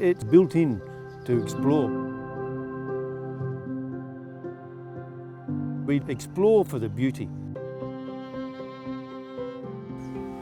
It's built in to explore. We explore for the beauty.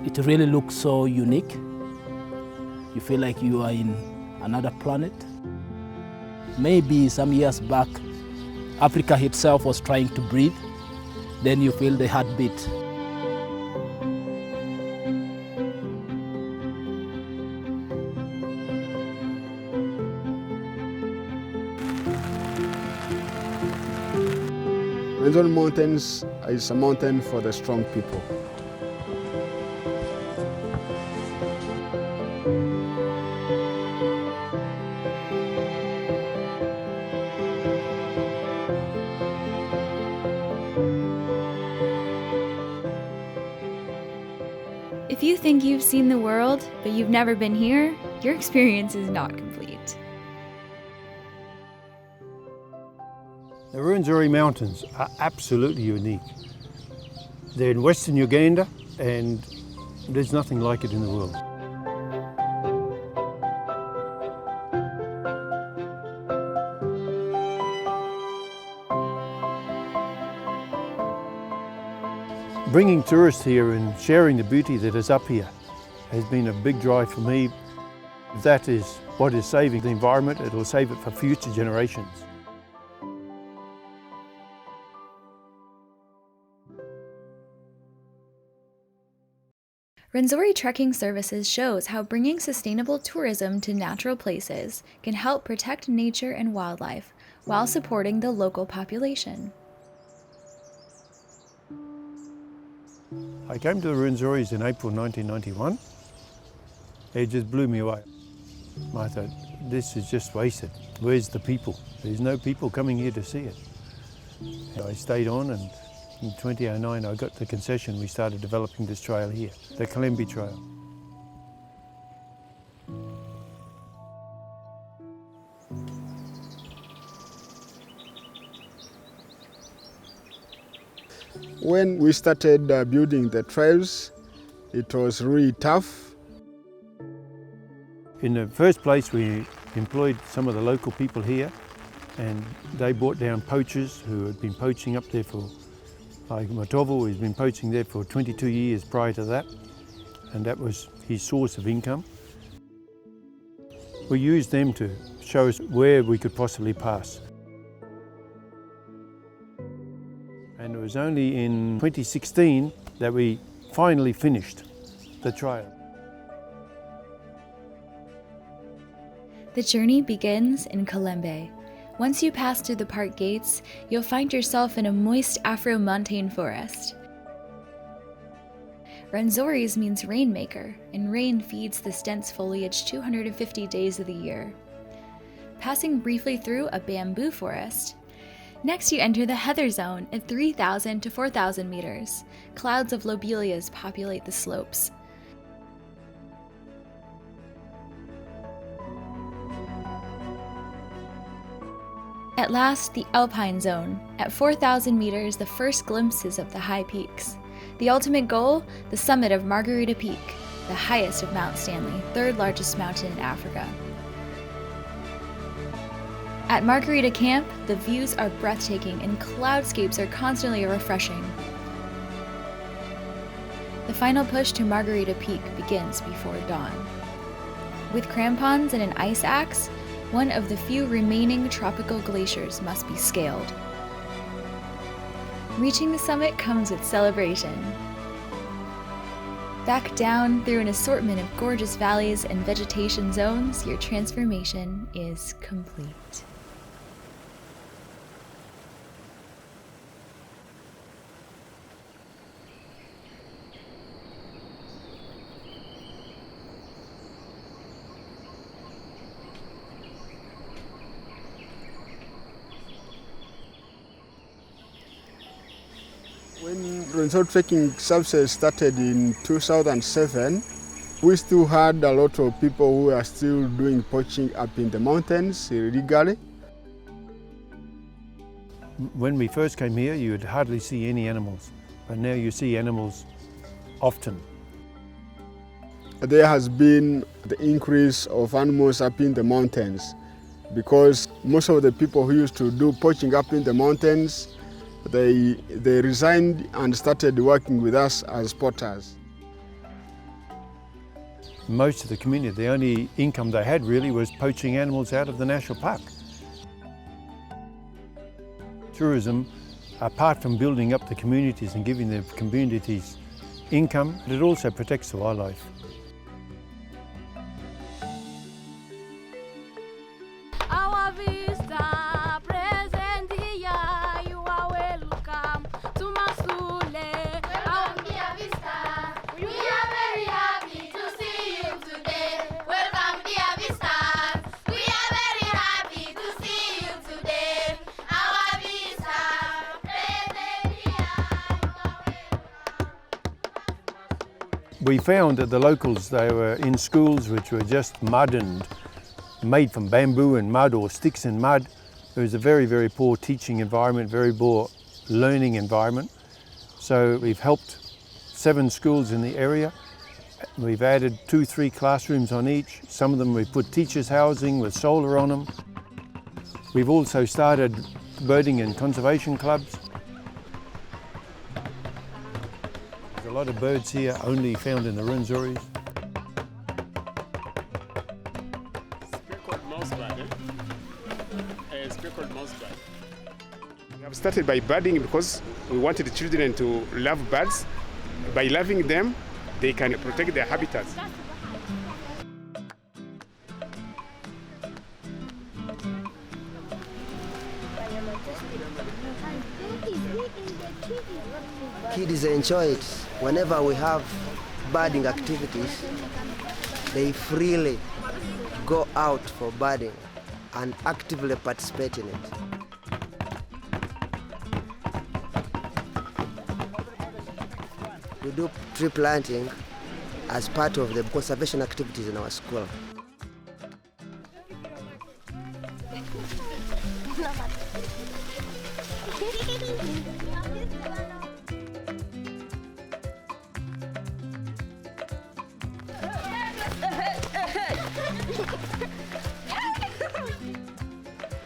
It really looks so unique. You feel like you are in another planet. Maybe some years back, Africa itself was trying to breathe. Then you feel the heartbeat. Rwenzori Mountains is a mountain for the strong people. If you think you've seen the world, but you've never been here, your experience is not complete. The Rwenzori Mountains are absolutely unique. They're in Western Uganda and there's nothing like it in the world. Bringing tourists here and sharing the beauty that is up here has been a big drive for me. If that is what is saving the environment, it will save it for future generations. Rwenzori Trekking Services shows how bringing sustainable tourism to natural places can help protect nature and wildlife while supporting the local population. I came to the Rwenzoris in April 1991. It just blew me away. I thought, this is just wasted. Where's the people? There's no people coming here to see it. I stayed on, and in 2009 I got the concession. We started developing this trail here, the Kilembe Trail. When we started building the trails, it was really tough. In the first place, we employed some of the local people here, and they brought down poachers who had been poaching up there for, like Matovo, he's been poaching there for 22 years prior to that, and that was his source of income. We used them to show us where we could possibly pass. And it was only in 2016 that we finally finished the trail. The journey begins in Kilembe. Once you pass through the park gates, you'll find yourself in a moist Afro-montane forest. Rwenzori's means rainmaker, and rain feeds this dense foliage 250 days of the year. Passing briefly through a bamboo forest, next you enter the heather zone at 3,000 to 4,000 meters. Clouds of lobelias populate the slopes. At last, the alpine zone. At 4,000 meters, the first glimpses of the high peaks. The ultimate goal, the summit of Margarita Peak, the highest of Mount Stanley, third largest mountain in Africa. At Margarita Camp, the views are breathtaking and cloudscapes are constantly refreshing. The final push to Margarita Peak begins before dawn. With crampons and an ice axe, one of the few remaining tropical glaciers must be scaled. Reaching the summit comes with celebration. Back down through an assortment of gorgeous valleys and vegetation zones, your transformation is complete. When Rwenzori Trekking Services started in 2007, we still had a lot of people who are still doing poaching up in the mountains illegally. When we first came here, you would hardly see any animals, but now you see animals often. there has been the increase of animals up in the mountains, because most of the people who used to do poaching up in the mountains, they resigned and started working with us as potters. Most of the community, the only income they had really was poaching animals out of the national park. Tourism, apart from building up the communities and giving the communities income, it also protects the wildlife. Our vista present here, you are welcome to Masule. Welcome dear Vista, we are very happy to see you today. Welcome dear Vista, we are very happy to see you today. Our Vista present here, you are welcome. We found that the locals, they were in schools which were just mud and made from bamboo and mud or sticks and mud. It was a very, very poor teaching environment, very poor learning environment. So we've helped 7 schools in the area. We've added 2-3 classrooms on each. Some of them we've put teachers' housing with solar on them. We've also started birding and conservation clubs. There's a lot of birds here only found in the Rwenzori. We have started by birding because we wanted the children to love birds. By loving them, they can protect their habitats. Kids enjoy it. Whenever we have birding activities, they freely go out for birding and actively participate in it. We do tree planting as part of the conservation activities in our school.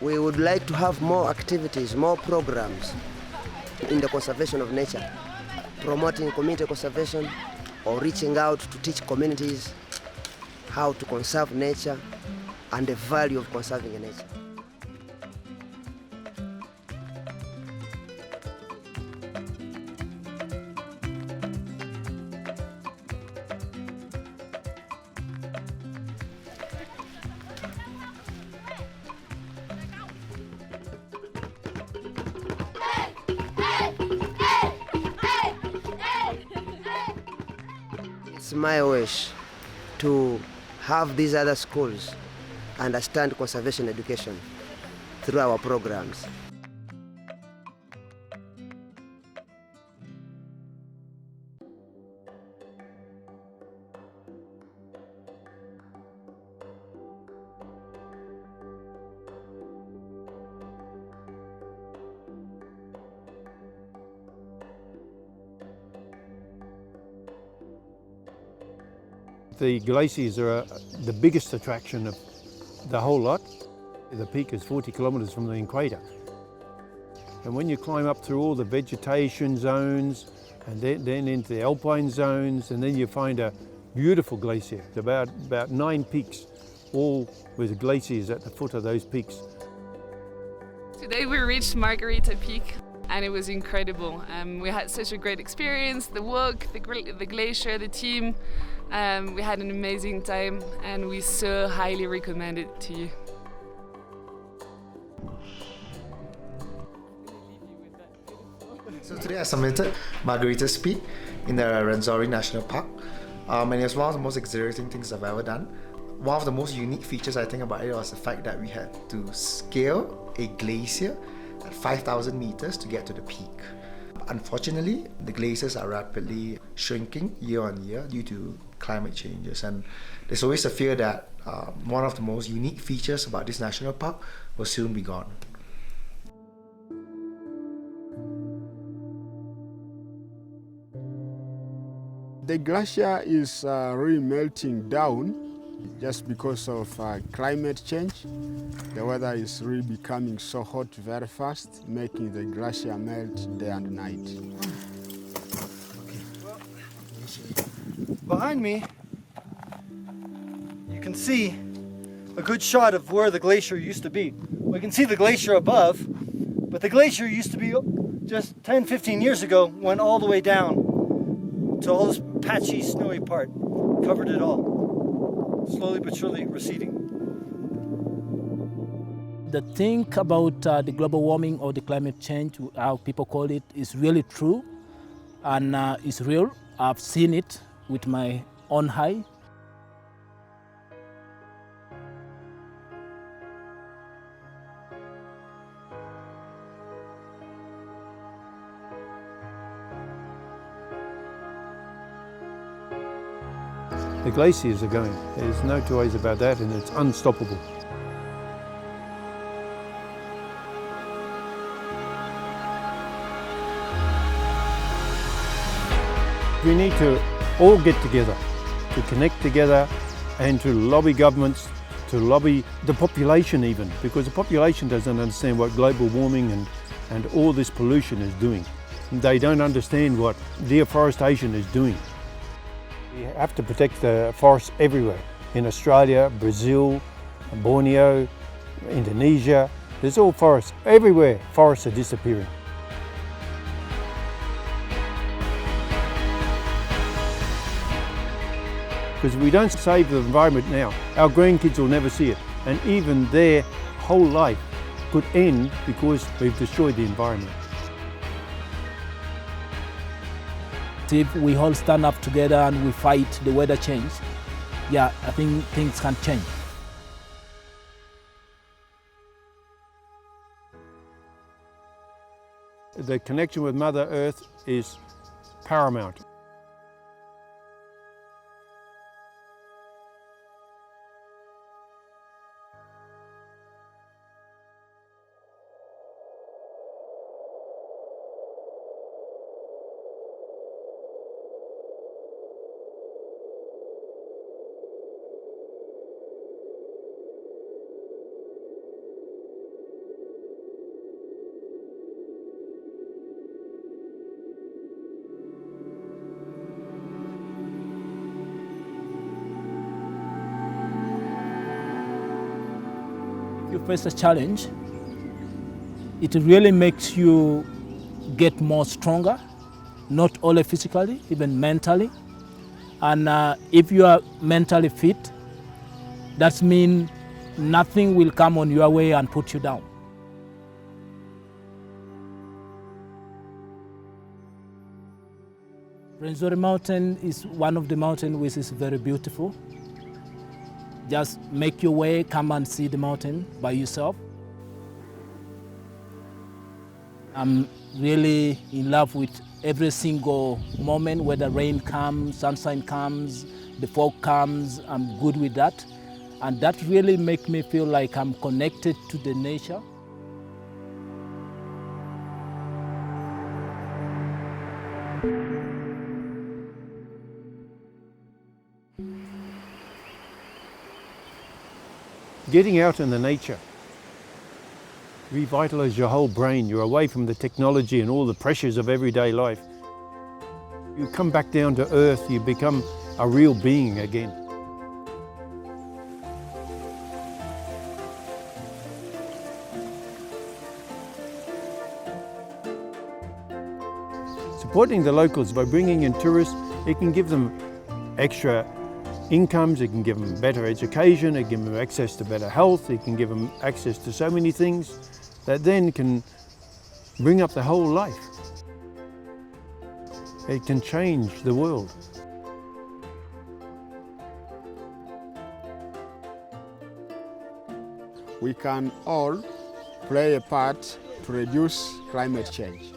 We would like to have more activities, more programs in the conservation of nature, promoting community conservation or reaching out to teach communities how to conserve nature and the value of conserving nature. It's my wish to have these other schools understand conservation education through our programs. The glaciers are the biggest attraction of the whole lot. The peak is 40 kilometres from the equator. And when you climb up through all the vegetation zones and then into the alpine zones, and then you find a beautiful glacier, about 9 peaks, all with glaciers at the foot of those peaks. Today we reached Margarita Peak and it was incredible. We had such a great experience, the walk, the glacier, the team. We had an amazing time and we so highly recommend it to you. So today I submitted Margarita's Peak in the Rwenzori National Park, and it was one of the most exhilarating things I've ever done. One of the most unique features I think about it was the fact that we had to scale a glacier at 5,000 meters to get to the peak. Unfortunately, the glaciers are rapidly shrinking year on year due to climate changes, and there's always a fear that one of the most unique features about this national park will soon be gone. The glacier is really melting down just because of climate change. The weather is really becoming so hot very fast, making the glacier melt day and night. Behind me, you can see a good shot of where the glacier used to be. We can see the glacier above, but the glacier used to be just 10-15 years ago, went all the way down to all this patchy, snowy part, covered it all, slowly but surely receding. The thing about the global warming or the climate change, how people call it, is really true and it's real. I've seen it with my own eye. The glaciers are going. There's no two ways about that, and it's unstoppable. We need to all get together, to connect together and to lobby governments, to lobby the population even, because the population doesn't understand what global warming and all this pollution is doing. They don't understand what deforestation is doing. We have to protect the forests everywhere. In Australia, Brazil, Borneo, Indonesia, there's all forests. Everywhere, forests are disappearing. Because if we don't save the environment now, our grandkids will never see it. And even their whole life could end because we've destroyed the environment. If we all stand up together and we fight the weather change, yeah, I think things can change. The connection with Mother Earth is paramount. You face a challenge, it really makes you get more stronger, not only physically, even mentally. And if you are mentally fit, that means nothing will come on your way and put you down. Rwenzori Mountain is one of the mountains which is very beautiful. Just make your way, come and see the mountain by yourself. I'm really in love with every single moment, whether rain comes, sunshine comes, the fog comes, I'm good with that. And that really makes me feel like I'm connected to the nature. Getting out in the nature revitalizes your whole brain. You're away from the technology and all the pressures of everyday life. You come back down to earth, you become a real being again. Supporting the locals by bringing in tourists, it can give them extra incomes, it can give them better education, it can give them access to better health, it can give them access to so many things that then can bring up the whole life. It can change the world. We can all play a part to reduce climate change.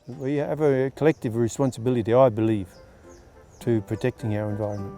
We have a collective responsibility, I believe, to protecting our environment.